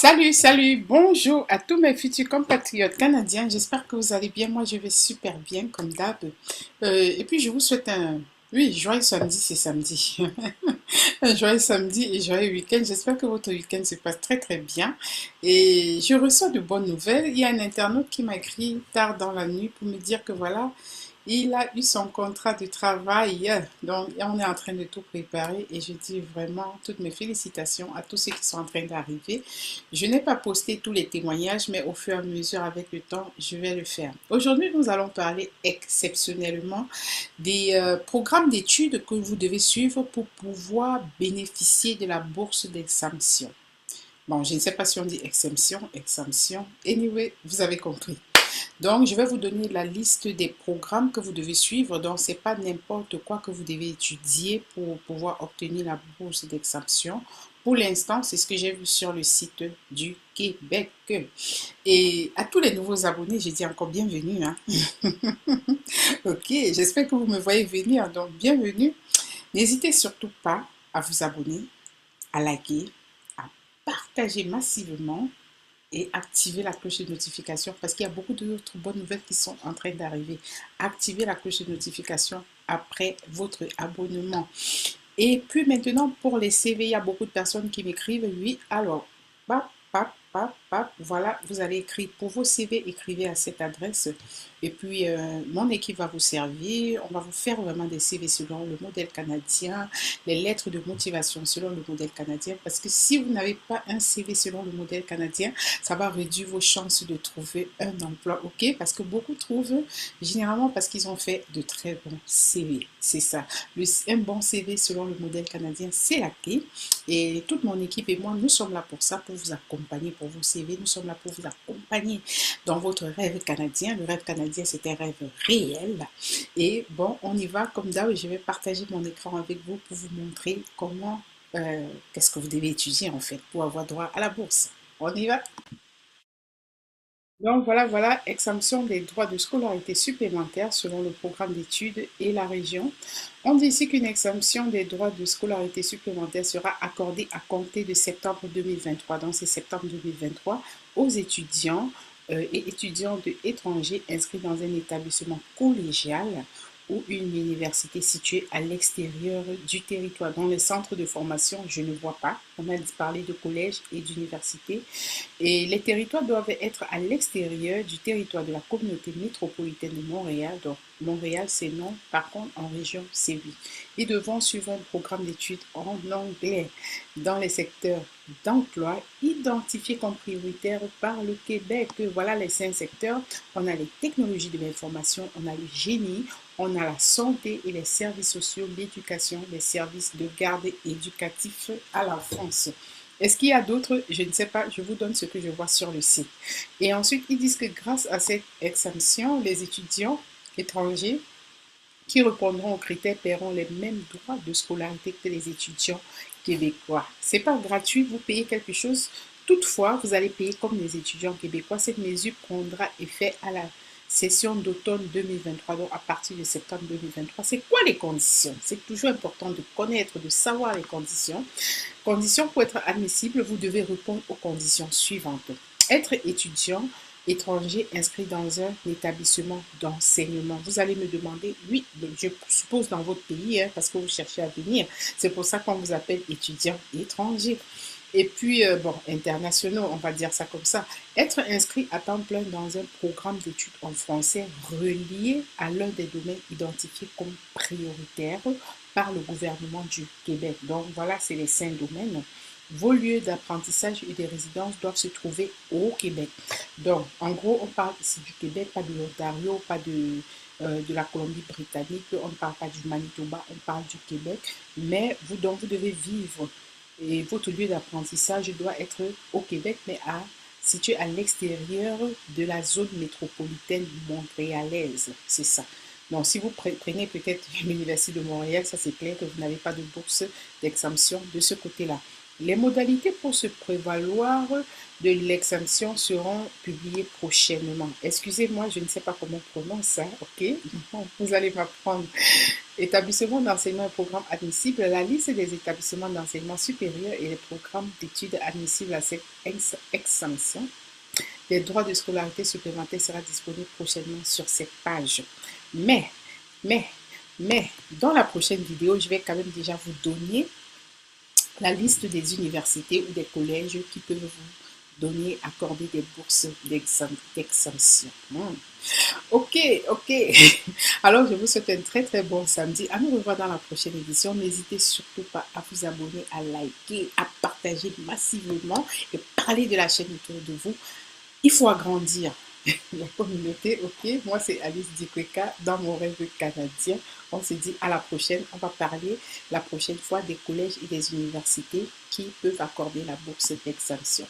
Salut, salut, bonjour à tous mes futurs compatriotes canadiens. J'espère que vous allez bien. Moi, je vais super bien, comme d'hab. Et puis, je vous souhaite oui, joyeux samedi, c'est samedi. Un joyeux samedi et joyeux week-end. J'espère que votre week-end se passe très, très bien. Et je reçois de bonnes nouvelles. Il y a un internaute qui m'a écrit tard dans la nuit pour me dire que voilà, il a eu son contrat de travail, donc on est en train de tout préparer et je dis vraiment toutes mes félicitations à tous ceux qui sont en train d'arriver. Je n'ai pas posté tous les témoignages, mais au fur et à mesure, avec le temps, je vais le faire. Aujourd'hui, nous allons parler exceptionnellement des programmes d'études que vous devez suivre pour pouvoir bénéficier de la bourse d'exemption. Bon, je ne sais pas si on dit exemption. Anyway, vous avez compris. Donc, je vais vous donner la liste des programmes que vous devez suivre. Donc, ce n'est pas n'importe quoi que vous devez étudier pour pouvoir obtenir la bourse d'exemption. Pour l'instant, c'est ce que j'ai vu sur le site du Québec. Et à tous les nouveaux abonnés, je dis encore bienvenue, hein. Ok, j'espère que vous me voyez venir. Donc, bienvenue. N'hésitez surtout pas à vous abonner, à liker, à partager massivement et activer la cloche de notification parce qu'il y a beaucoup d'autres bonnes nouvelles qui sont en train d'arriver. Activez la cloche de notification après votre abonnement. Et puis maintenant, pour les CV, il y a beaucoup de personnes qui m'écrivent, oui, alors, pap, pap, pap, pap, voilà, vous allez écrire pour vos CV, écrivez à cette adresse. Et puis, mon équipe va vous servir, on va vous faire vraiment des CV selon le modèle canadien, les lettres de motivation selon le modèle canadien, parce que si vous n'avez pas un CV selon le modèle canadien, ça va réduire vos chances de trouver un emploi, ok? Parce que beaucoup trouvent, généralement parce qu'ils ont fait de très bons CV, c'est ça. Un bon CV selon le modèle canadien, c'est la clé. Et toute mon équipe et moi, nous sommes là pour ça, pour vous accompagner pour vos CV. Nous sommes là pour vous accompagner dans votre rêve canadien. Le rêve canadien, c'est un rêve réel. Et bon, on y va comme d'hab. Je vais partager mon écran avec vous pour vous montrer comment, qu'est-ce que vous devez étudier en fait pour avoir droit à la bourse. On y va? Donc voilà, exemption des droits de scolarité supplémentaires selon le programme d'études et la région. On dit ici qu'une exemption des droits de scolarité supplémentaires sera accordée à compter de septembre 2023, donc c'est septembre 2023, aux étudiants et étudiants étrangers inscrits dans un établissement collégial ou une université située à l'extérieur du territoire. Dans les centres de formation, je ne vois pas. On a parlé de collège et d'université. Et les territoires doivent être à l'extérieur du territoire de la communauté métropolitaine de Montréal. Donc, Montréal, c'est non. Par contre, en région, c'est oui. Ils devront suivre un programme d'études en anglais dans les secteurs d'emploi identifiés comme prioritaires par le Québec. Voilà les 5 secteurs. On a les technologies de l'information, on a le génie, on a la santé et les services sociaux, l'éducation, les services de garde éducatifs à la France. Est-ce qu'il y a d'autres? Je ne sais pas, je vous donne ce que je vois sur le site. Et ensuite, ils disent que grâce à cette exemption, les étudiants étrangers qui répondront aux critères paieront les mêmes droits de scolarité que les étudiants québécois. C'est pas gratuit, vous payez quelque chose. Toutefois, vous allez payer comme les étudiants québécois. Cette mesure prendra effet à la session d'automne 2023, donc à partir de septembre 2023. C'est quoi les conditions? C'est toujours important de connaître, de savoir les conditions. Conditions pour être admissible, vous devez répondre aux conditions suivantes. Être étudiant étranger inscrit dans un établissement d'enseignement. Vous allez me demander, oui, je suppose dans votre pays, hein, parce que vous cherchez à venir. C'est pour ça qu'on vous appelle étudiant étranger. Et puis, bon, internationaux, on va dire ça comme ça. Être inscrit à temps plein dans un programme d'études en français relié à l'un des domaines identifiés comme prioritaires par le gouvernement du Québec. Donc, voilà, c'est les 5 domaines. Vos lieux d'apprentissage et de résidence doivent se trouver au Québec. Donc, en gros, on parle ici du Québec, pas de l'Ontario, pas de la Colombie-Britannique, on ne parle pas du Manitoba, on parle du Québec. Mais vous, donc, vous devez vivre et votre lieu d'apprentissage doit être au Québec, mais situé à l'extérieur de la zone métropolitaine montréalaise. C'est ça. Donc, si vous prenez peut-être l'Université de Montréal, ça c'est clair que vous n'avez pas de bourse d'exemption de ce côté-là. Les modalités pour se prévaloir de l'exemption seront publiées prochainement. Excusez-moi, je ne sais pas comment on prononce ça, ok? Vous allez m'apprendre. Établissement d'enseignement et programmes admissibles. La liste des établissements d'enseignement supérieur et les programmes d'études admissibles à cette exemption des droits de scolarité supplémentaires sera disponible prochainement sur cette page. Mais, mais, dans la prochaine vidéo, je vais quand même déjà vous donner la liste des universités ou des collèges qui peuvent vous donner, accorder des bourses d'exemption. Ok. Alors, je vous souhaite un très très bon samedi. À nous revoir dans la prochaine édition. N'hésitez surtout pas à vous abonner, à liker, à partager massivement et parler de la chaîne autour de vous. Il faut agrandir la communauté, ok? Moi, c'est Alice Dikweka dans mon rêve canadien. On se dit à la prochaine. On va parler la prochaine fois des collèges et des universités qui peuvent accorder la bourse d'exemption.